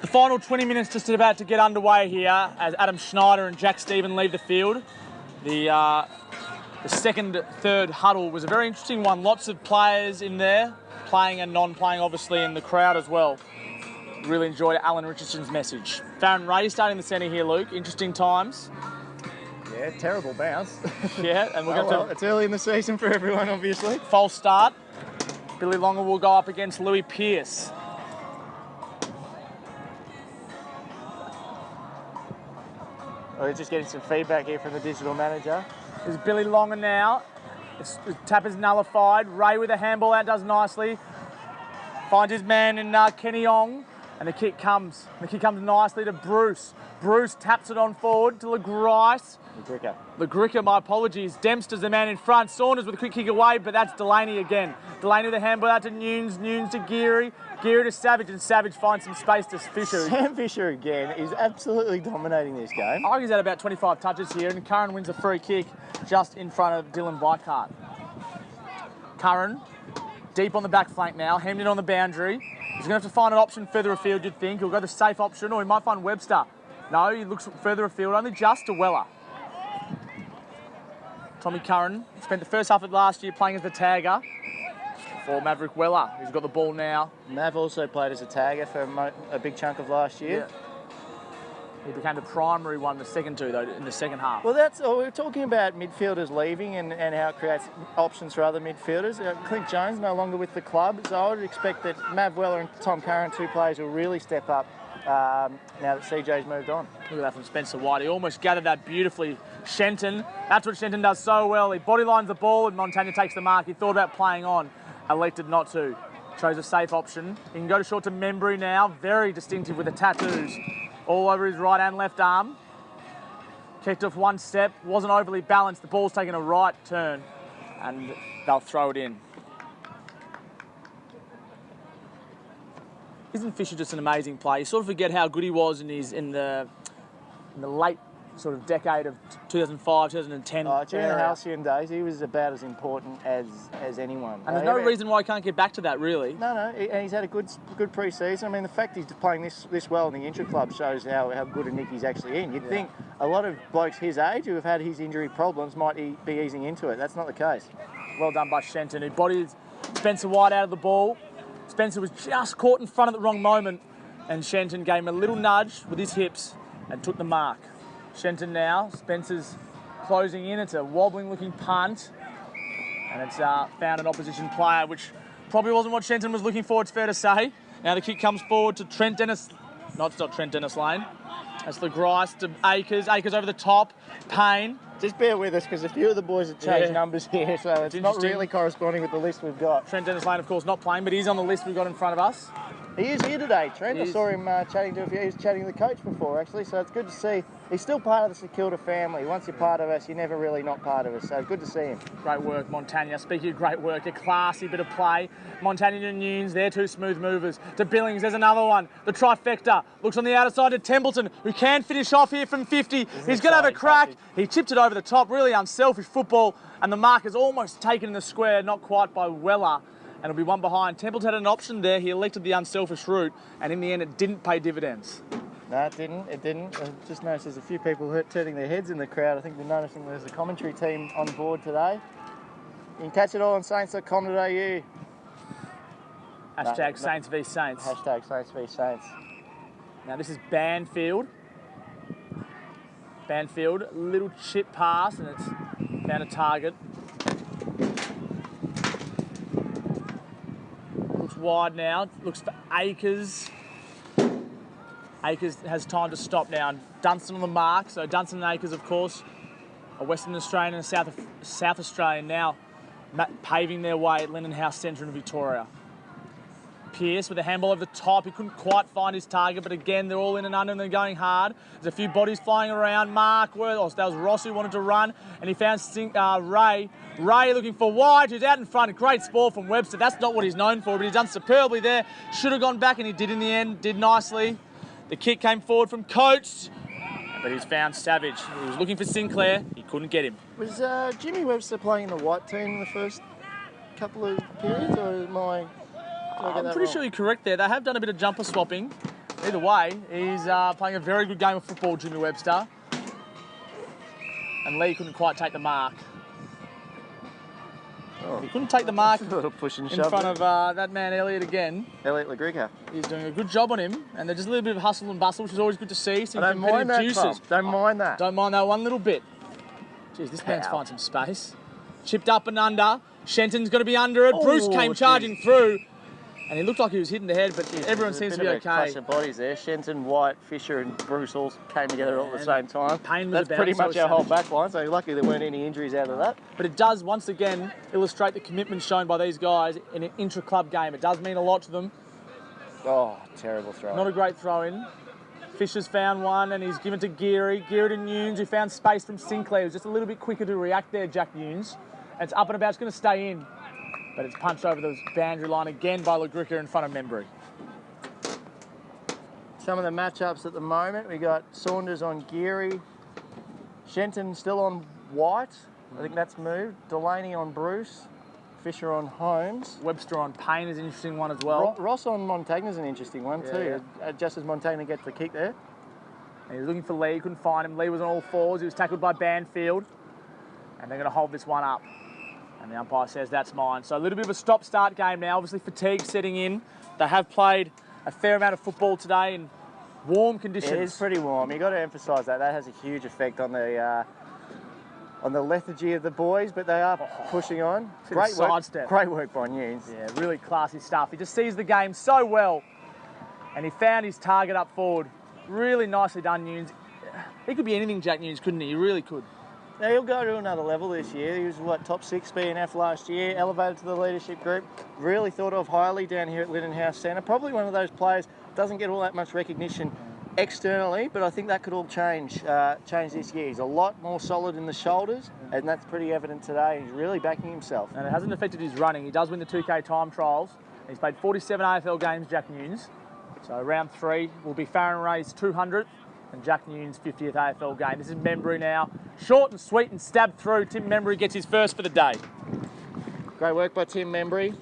The final 20 minutes just about to get underway here as Adam Schneider and Jack Stephen leave the field. The second, third huddle was a very interesting one. Lots of players in there, playing and non-playing, obviously, in the crowd as well. Really enjoyed Alan Richardson's message. Farron Ray starting the centre here, Luke. Interesting times. Yeah, terrible bounce. Yeah, and we're going to... It's early in the season for everyone, obviously. False start. Billy Longer will go up against Louis Pearce. We're just getting some feedback here from the digital manager. There's Billy Longer now. The tap is nullified. Ray with a handball out does nicely. Finds his man in Kenny Ong. And the kick comes. The kick comes nicely to Bruce. Bruce taps it on forward to LeGrice. LeGrica, my apologies. Dempster's the man in front. Saunders with a quick kick away, but that's Delaney again. Delaney with a handball out to Nunes. Nunes to Geary. Geary to Savage, and Savage finds some space to Fisher. Sam Fisher again is absolutely dominating this game. I think he's had about 25 touches here, and Curran wins a free kick just in front of Dylan Weikart. Curran, deep on the back flank now, hemmed in on the boundary. He's going to have to find an option further afield, you'd think. He'll go the safe option, or he might find Webster. No, he looks further afield, only just to Weller. Tommy Curran spent the first half of last year playing as the tagger for Maverick Weller, who's got the ball now. Mav also played as a tagger for a big chunk of last year. Yeah. He became the primary one, the second two, though, in the second half. Well, we're talking about midfielders leaving and how it creates options for other midfielders. Clint Jones no longer with the club, so I would expect that Mav Weller and Tom Curran, two players, will really step up now that CJ's moved on. Look at that from Spencer White. He almost gathered that beautifully. Shenton, that's what Shenton does so well. He body lines the ball and Montagna takes the mark. He thought about playing on, elected not to. Chose a safe option. He can go to short to Membry now. Very distinctive with the tattoos all over his right and left arm. Kicked off one step, wasn't overly balanced. The ball's taken a right turn and they'll throw it in. Isn't Fisher just an amazing player? You sort of forget how good he was in the late sort of decade of 2005, 2010. During the halcyon days, he was about as important as anyone. And there's no reason why he can't get back to that, really. No, and he's had a good pre-season. I mean, the fact he's playing this well in the Intra Club shows how good a nick he's actually in. You'd think a lot of blokes his age who have had his injury problems might be easing into it. That's not the case. Well done by Shenton, who bodied Spencer White out of the ball. Spencer was just caught in front at the wrong moment, and Shenton gave him a little nudge with his hips and took the mark. Shenton now, Spencer's closing in. It's a wobbling looking punt, and it's found an opposition player, which probably wasn't what Shenton was looking for, it's fair to say. Now the kick comes forward to Trent Dennis, not Trent Dennis Lane. That's LeGrice to Akers, Akers over the top, Payne. Just bear with us because a few of the boys have changed numbers here, so it's not really corresponding with the list we've got. Trent Dennis Lane, of course, not playing, but he's on the list we've got in front of us. He is here today, Trent. I saw him chatting to the coach before, actually, so it's good to see. He's still part of the St Kilda family. Once you're part of us, you're never really not part of us, so good to see him. Great work, Montagna. Speaking of great work, a classy bit of play. Montagna and Nunes, they're two smooth movers. To Billings, there's another one. The trifecta looks on the outer side to Templeton, who can finish off here from 50. He's going to have a crack. He tipped it over the top, really unselfish football, and the mark is almost taken in the square, not quite by Weller. And it'll be one behind. Templeton had an option there. He elected the unselfish route, and in the end, it didn't pay dividends. No, it didn't. I just noticed there's a few people turning their heads in the crowd. I think they're noticing there's a commentary team on board today. You can catch it all on saints.com.au. Hashtag Saints v Saints. Hashtag Saints v Saints. Now this is Banfield. Banfield, little chip pass, and it's found a target. Looks wide now. Looks for Akers. Akers has time to stop now. Dunstan on the mark. So Dunstan and Akers, of course, a Western Australian and a South Australian now paving their way at Lennon House Centre in Victoria. Pearce with a handball over the top. He couldn't quite find his target, but again, they're all in and under and they're going hard. There's a few bodies flying around. That was Ross who wanted to run, and he found Ray. Ray looking for White, who's out in front. A great sport from Webster. That's not what he's known for, but he's done superbly there. Should have gone back, and he did in the end. Did nicely. The kick came forward from Coates, but he's found Savage. He was looking for Sinclair. He couldn't get him. Was Jimmy Webster playing in the white team in the first couple of periods, or am I... I'm pretty sure you're correct there. They have done a bit of jumper swapping. Either way, he's playing a very good game of football, Jimmy Webster. And Lee couldn't quite take the mark. Oh. He couldn't take the mark A little push and in shove front of that man Elliot again. Elliot Legrica. He's doing a good job on him, and there's just a little bit of hustle and bustle, which is always good to see. Some I don't mind that, juices. Tom. Don't mind that. Don't mind that one little bit. Jeez, this man's find some space. Chipped up and under. Shenton's got to be under it. Bruce came charging through, and he looked like he was hitting the head, but everyone seems to be okay. Clash of bodies there. Shenton, White, Fisher, and Bruce all came together all at the same time. That's pretty much our whole back line, so lucky there weren't any injuries out of that. But it does, once again, illustrate the commitment shown by these guys in an intra-club game. It does mean a lot to them. Oh, terrible throw. Not a great throw-in. Fisher's found one, and he's given to Geary. Geary to Nunes, who found space from Sinclair. He was just a little bit quicker to react there, Jack Nunes. And it's up and about. It's going to stay in. But it's punched over the boundary line again by Legrica in front of Membry. Some of the matchups at the moment, we got Saunders on Geary. Shenton still on White. I think that's moved. Delaney on Bruce. Fisher on Holmes. Webster on Payne is an interesting one as well. Ross on Montagna's an interesting one too. Just as Montagna gets the kick there. And he was looking for Lee, couldn't find him. Lee was on all fours. He was tackled by Banfield. And they're going to hold this one up. And the umpire says that's mine. So a little bit of a stop-start game now. Obviously fatigue setting in. They have played a fair amount of football today in warm conditions. It is pretty warm. You've got to emphasise that. That has a huge effect on the lethargy of the boys, but they are pushing on. Great work by Nunes. Yeah, really classy stuff. He just sees the game so well. And he found his target up forward. Really nicely done, Nunes. He could be anything, Jack Nunes, couldn't he? He really could. Now, he'll go to another level this year. He was, top 6 BNF last year, elevated to the leadership group. Really thought of highly down here at Linden House Centre. Probably one of those players, doesn't get all that much recognition externally, but I think that could all change this year. He's a lot more solid in the shoulders, and that's pretty evident today. He's really backing himself. And it hasn't affected his running. He does win the 2K time trials. He's played 47 AFL games, Jack Nunes. So round 3 will be Farron Ray's 200th. And Jack Nunes' 50th AFL game. This is Membry now. Short and sweet and stabbed through. Tim Membry gets his first for the day. Great work by Tim Membry.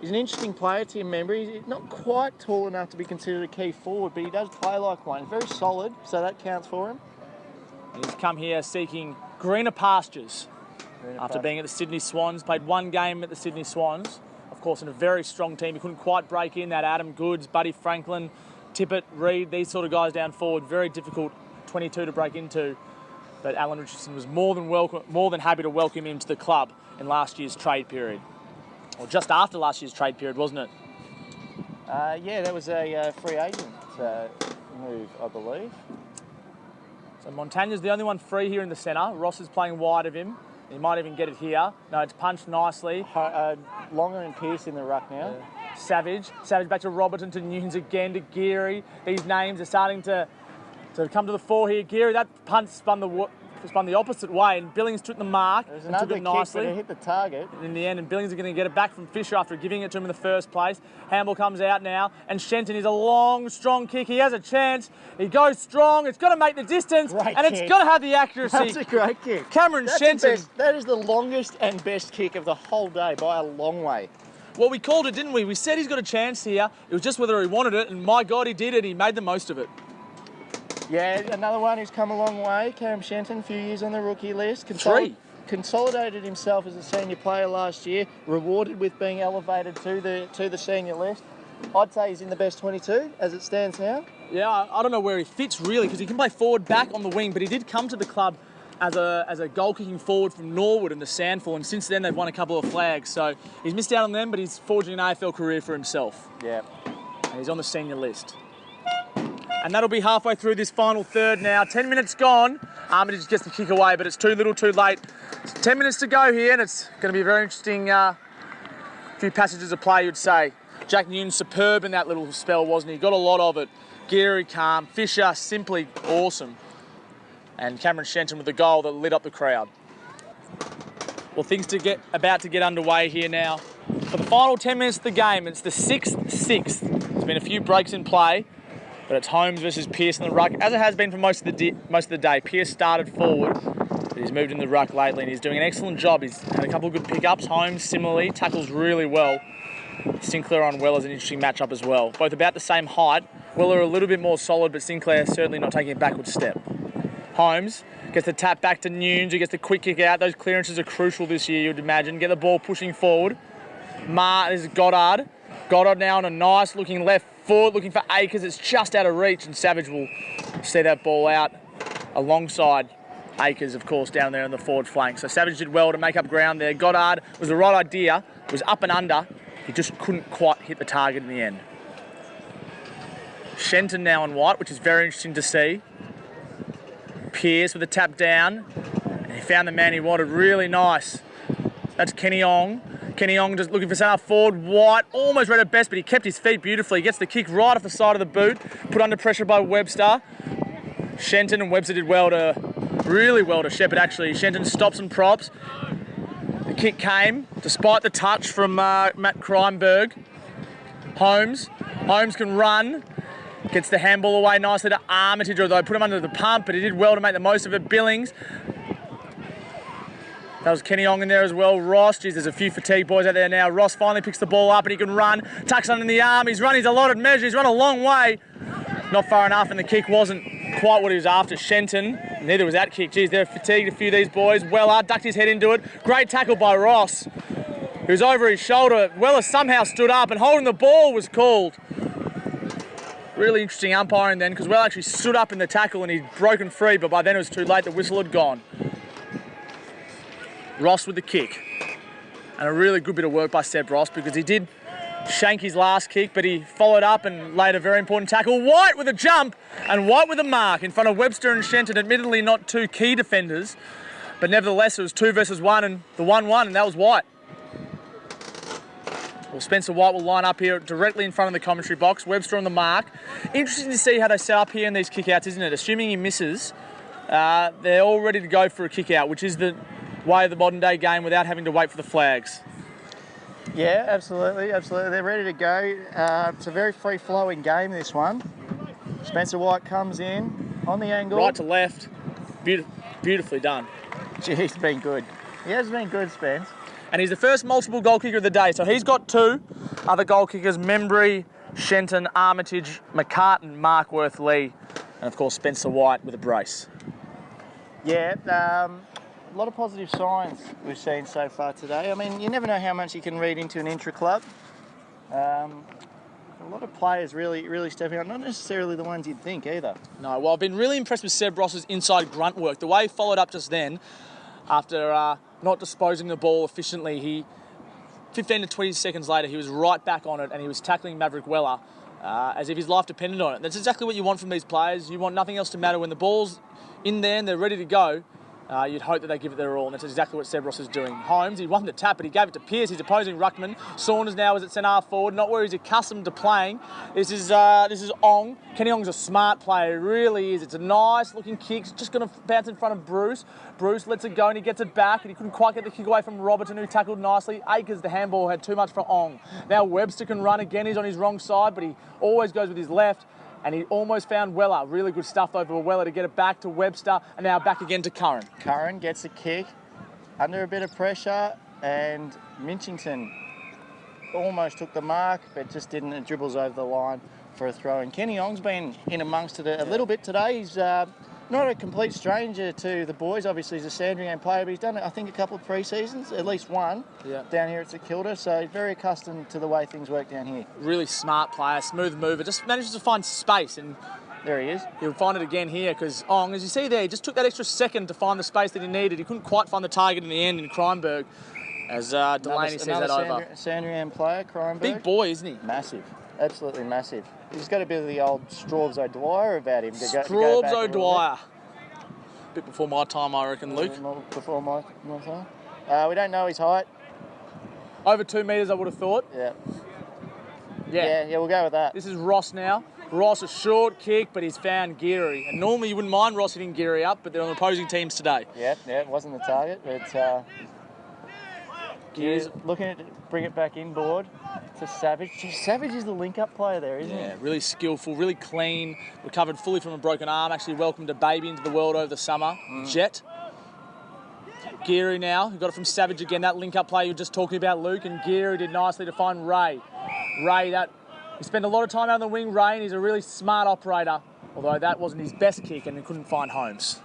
He's an interesting player, Tim Membry. He's not quite tall enough to be considered a key forward, but he does play like one. He's very solid, so that counts for him. And he's come here seeking greener pastures after being at the Sydney Swans. Played one game at the Sydney Swans. Of course, in a very strong team. He couldn't quite break in. That Adam Goods, Buddy Franklin, Tippett, Reid, these sort of guys down forward, very difficult 22 to break into. But Alan Richardson was more than happy to welcome him to the club in last year's trade period. Or just after last year's trade period, wasn't it? Yeah, that was a free agent move, I believe. So Montagna's the only one free here in the centre. Ross is playing wide of him. He might even get it here. No, it's punched nicely. Longer and Pearce in the ruck now. Savage back to Robertson, to Nunes again, to Geary. These names are starting to come to the fore here. Geary, that punch spun the opposite way, and Billings took the mark and took it nicely. Kick, but it hit the target. In the end, and Billings are going to get it back from Fisher after giving it to him in the first place. Hamble comes out now, and Shenton is a long, strong kick. He has a chance. He goes strong. It's got to make the distance, it's got to have the accuracy. That's a great kick. Cameron Shenton. That is the longest and best kick of the whole day by a long way. Well, we called it, didn't we? We said he's got a chance here. It was just whether he wanted it, and my God, he did it. He made the most of it. Yeah, another one who's come a long way, Cam Shenton, a few years on the rookie list. Consolidated himself as a senior player last year, rewarded with being elevated to the senior list. I'd say he's in the best 22 as it stands now. Yeah, I don't know where he fits really, because he can play forward, back on the wing, but he did come to the club as a goal-kicking forward from Norwood in the Sandful, and since then they've won a couple of flags. So he's missed out on them, but he's forging an AFL career for himself. Yeah. And he's on the senior list. And that'll be halfway through this final third now. 10 minutes gone. He just gets the kick away, but it's too little too late. It's 10 minutes to go here, and it's going to be a very interesting few passages of play, you'd say. Jack Nunes superb in that little spell, wasn't he? Got a lot of it. Geary calm. Fisher simply awesome. And Cameron Shenton with the goal that lit up the crowd. Well, things about to get underway here now. For the final 10 minutes of the game, it's the 6th. There's been a few breaks in play, but it's Holmes versus Pearce in the ruck, as it has been for most of the day. Pearce started forward, but he's moved in the ruck lately, and he's doing an excellent job. He's had a couple of good pickups. Holmes, similarly, tackles really well. Sinclair on Weller's an interesting matchup as well. Both about the same height. Weller a little bit more solid, but Sinclair certainly not taking a backward step. Holmes gets the tap back to Nunes, who gets the quick kick out. Those clearances are crucial this year, you'd imagine. Get the ball pushing forward. This is Goddard. Goddard now on a nice looking left foot, looking for Akers. It's just out of reach, and Savage will see that ball out alongside Akers, of course, down there on the forward flank. So Savage did well to make up ground there. Goddard was the right idea, was up and under. He just couldn't quite hit the target in the end. Shenton now on white, which is very interesting to see. Pearce with a tap down, and he found the man he wanted. Really nice. That's Kenny Ong. Kenny Ong just looking for centre forward. White almost read it best, but he kept his feet beautifully. He gets the kick right off the side of the boot, put under pressure by Webster. Shenton and Webster did really well to Shepherd actually. Shenton stops and props. The kick came, despite the touch from Matt Kreinberg. Holmes can run. Gets the handball away nicely to Armitage, although put him under the pump, but he did well to make the most of it. Billings. That was Kenny Ong in there as well. Ross, geez, there's a few fatigue boys out there now. Ross finally picks the ball up and he can run. Tucks under the arm. He's run his allotted measure. He's run a long way. Not far enough, and the kick wasn't quite what he was after. Shenton, neither was that kick. Geez, they're fatigued, a few of these boys. Weller ducked his head into it. Great tackle by Ross, who's over his shoulder. Weller somehow stood up, and holding the ball was called. Really interesting umpiring then, because Weller actually stood up in the tackle and he'd broken free, but by then it was too late. The whistle had gone. Ross with the kick. And a really good bit of work by Seb Ross, because he did shank his last kick, but he followed up and laid a very important tackle. White with a jump and White with a mark in front of Webster and Shenton. Admittedly not two key defenders, but nevertheless it was 2 versus 1, and the 1-1, and that was White. Well, Spencer White will line up here directly in front of the commentary box. Webster on the mark. Interesting to see how they set up here in these kick-outs, isn't it? Assuming he misses, they're all ready to go for a kick-out, which is the way of the modern-day game without having to wait for the flags. Yeah, absolutely. They're ready to go. It's a very free-flowing game, this one. Spencer White comes in on the angle. Right to left. Beautifully done. Gee, he's been good. He has been good, Spence. And he's the first multiple goal kicker of the day. So he's got 2 other goal kickers: Membry, Shenton, Armitage, McCartan, Markworth, Lee, and of course Spencer White with a brace. Yeah, a lot of positive signs we've seen so far today. I mean, you never know how much you can read into an intra club. A lot of players really stepping up, not necessarily the ones you'd think either. No, well, I've been really impressed with Seb Ross's inside grunt work. The way he followed up just then, after not disposing the ball efficiently, 15 to 20 seconds later, he was right back on it and he was tackling Maverick Weller as if his life depended on it. That's exactly what you want from these players. You want nothing else to matter. When the ball's in there and they're ready to go, you'd hope that they give it their all, and that's exactly what Seb Ross is doing. Holmes, he won the tap, but he gave it to Pearce, his opposing ruckman. Saunders now is at centre forward, not where he's accustomed to playing. This is Ong. Kenny Ong's a smart player, he really is. It's a nice looking kick, it's just going to bounce in front of Bruce. Bruce lets it go and he gets it back, and he couldn't quite get the kick away from Robertson, who tackled nicely. Akers, the handball, had too much for Ong. Now Webster can run again, he's on his wrong side, but he always goes with his left. And he almost found Weller. Really good stuff over Weller to get it back to Webster, and now back again to Curran. Curran gets a kick under a bit of pressure, and Minchington almost took the mark, but just didn't. It dribbles over the line for a throw. And Kenny Ong's been in amongst it a little bit today. He's not a complete stranger to the boys. Obviously, he's a Sandringham player, but he's done, I think, a couple of pre-seasons, at least one, down here at St Kilda. So he's very accustomed to the way things work down here. Really smart player, smooth mover, just manages to find space, and there he is. He'll find it again here, because Ong, as you see there, he just took that extra second to find the space that he needed. He couldn't quite find the target in the end in Kreinberg, as Delaney says that over. Sandringham player, Kreinberg. Big boy, isn't he? Massive. Absolutely massive. He's got a bit of the old Straubs O'Dwyer about him. Straubs O'Dwyer. Bit before my time, I reckon, Luke. Before my time. We don't know his height. Over 2 metres, I would have thought. Yeah, we'll go with that. This is Ross now. Ross, a short kick, but he's found Geary. And normally you wouldn't mind Ross hitting Geary up, but they're on opposing teams today. Yeah, it wasn't the target, but Geary's looking to bring it back inboard to Savage. Savage is the link-up player there, isn't he? Yeah, really skillful, really clean, recovered fully from a broken arm, actually welcomed a baby into the world over the summer. Jet. Geary now, who got it from Savage again. That link-up play you were just talking about, Luke, and Geary did nicely to find Ray. He spent a lot of time out on the wing, Ray, and he's a really smart operator, although that wasn't his best kick and he couldn't find Holmes.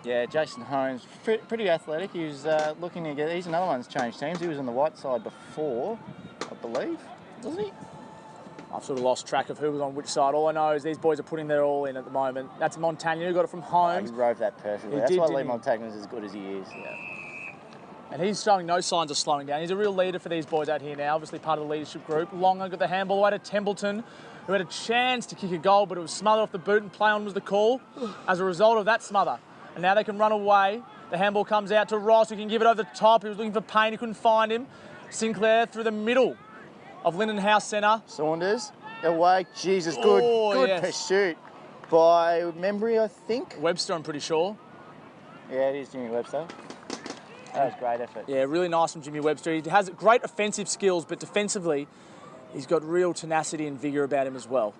Yeah, Jason Holmes, pretty athletic. He was looking to get... He's another one that's changed teams. He was on the white side before, I believe, wasn't he? I've sort of lost track of who was on which side. All I know is these boys are putting their all in at the moment. That's Montagna, who got it from Holmes. He rode that perfectly. That's why Lee Montagna's as good as he is. Yeah. And he's showing no signs of slowing down. He's a real leader for these boys out here now, obviously part of the leadership group. Longer got the handball away to Templeton, who had a chance to kick a goal, but it was smothered off the boot and play on was the call as a result of that smother. And now they can run away. The handball comes out to Ross, who can give it over the top. He was looking for Payne, he couldn't find him. Sinclair through the middle of Linden House Centre. Saunders, away. Jesus, good pursuit by Membry, I think. Webster, I'm pretty sure. Yeah, it is Jimmy Webster. That was great effort. Yeah, really nice from Jimmy Webster. He has great offensive skills, but defensively, he's got real tenacity and vigour about him as well.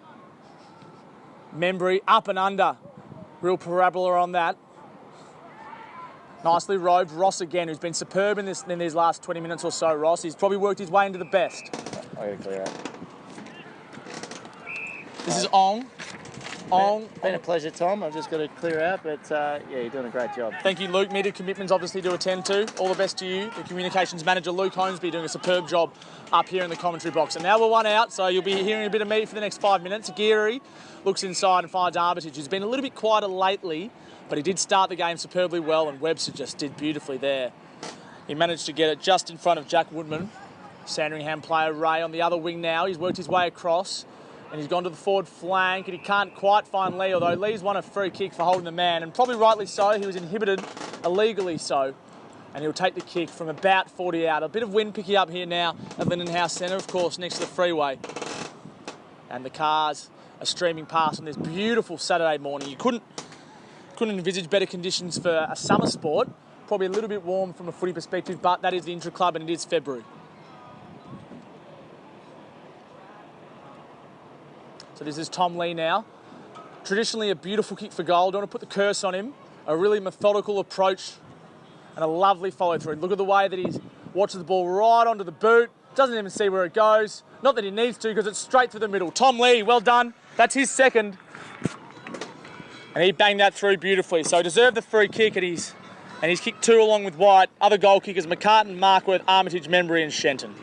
Membry, up and under. Real parabola on that. Nicely roved. Ross again, who's been superb in these last 20 minutes or so, Ross. He's probably worked his way into the best. I got to clear out. This is Ong. Been a pleasure, Tom. I've just got to clear out, but yeah, you're doing a great job. Thank you, Luke. Needed commitments, obviously, to attend to. All the best to you. The communications manager, Luke Holmesby, doing a superb job up here in the commentary box. And now we're one out, so you'll be hearing a bit of me for the next 5 minutes. Geary looks inside and finds Armitage, who's been a little bit quieter lately, but he did start the game superbly well, and Webster just did beautifully there. He managed to get it just in front of Jack Woodman. Sandringham player Ray on the other wing now. He's worked his way across. And he's gone to the forward flank, and he can't quite find Lee, although Lee's won a free kick for holding the man, and probably rightly so. He was inhibited, illegally so, and he'll take the kick from about 40 out. A bit of wind picking up here now at Linden House Centre, of course, next to the freeway. And the cars are streaming past on this beautiful Saturday morning. You couldn't envisage better conditions for a summer sport. Probably a little bit warm from a footy perspective, but that is the Intra Club, and it is February. So this is Tom Lee now. Traditionally a beautiful kick for goal. Don't want to put the curse on him. A really methodical approach and a lovely follow through. Look at the way that he watches the ball right onto the boot. Doesn't even see where it goes. Not that he needs to, because it's straight through the middle. Tom Lee, well done. That's his second. And he banged that through beautifully. So deserved the free kick, and he's kicked two along with White. Other goal kickers, McCartan, Markworth, Armitage, Membry and Shenton.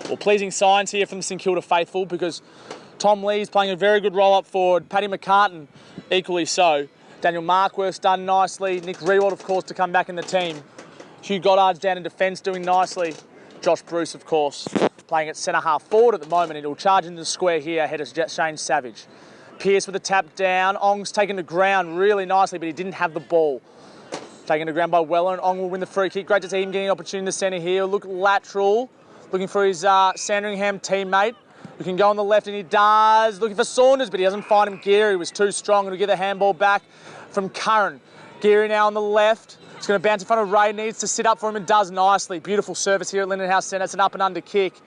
Well, pleasing signs here from the St Kilda faithful, because Tom Lee's playing a very good roll up forward. Paddy McCartan equally so. Daniel Markworth's done nicely. Nick Rewald, of course, to come back in the team. Hugh Goddard's down in defence doing nicely. Josh Bruce, of course, playing at centre half forward at the moment. He'll charge into the square here ahead of Shane Savage. Pearce with a tap down. Ong's taken the ground really nicely, but he didn't have the ball. Taken to ground by Weller, and Ong will win the free kick. Great to see him getting an opportunity in the centre here. Look lateral. Looking for his Sandringham teammate, who can go on the left, and he does. Looking for Saunders, but he doesn't find him. Geary was too strong, and he'll get the handball back from Curran. Geary now on the left. He's going to bounce in front of Ray, needs to sit up for him, and does nicely. Beautiful service here at Linden House Centre. It's an up and under kick,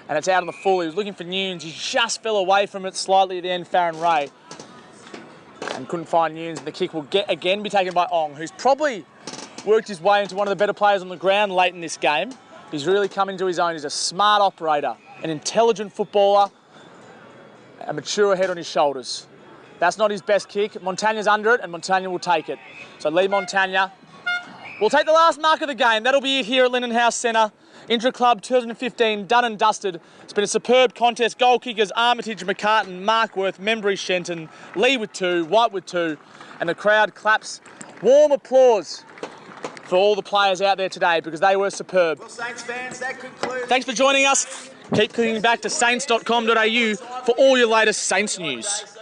and it's out on the full. He was looking for Nunes. He just fell away from it slightly at the end, Farron Ray. And couldn't find Nunes, and the kick will again be taken by Ong, who's probably worked his way into one of the better players on the ground late in this game. He's really come into his own. He's a smart operator, an intelligent footballer, a mature head on his shoulders. That's not his best kick. Montagna's under it, and Montagna will take it. So Lee Montagna will take the last mark of the game. That'll be it here at Linden House Centre. Intra Club 2015, done and dusted. It's been a superb contest. Goal kickers, Armitage, McCartan, Markworth, Membry, Shenton, Lee with 2, White with 2, and the crowd claps. Warm applause for all the players out there today, because they were superb. Well, Saints fans, that concludes. Thanks for joining us. Keep clicking back to saints.com.au for all your latest Saints news.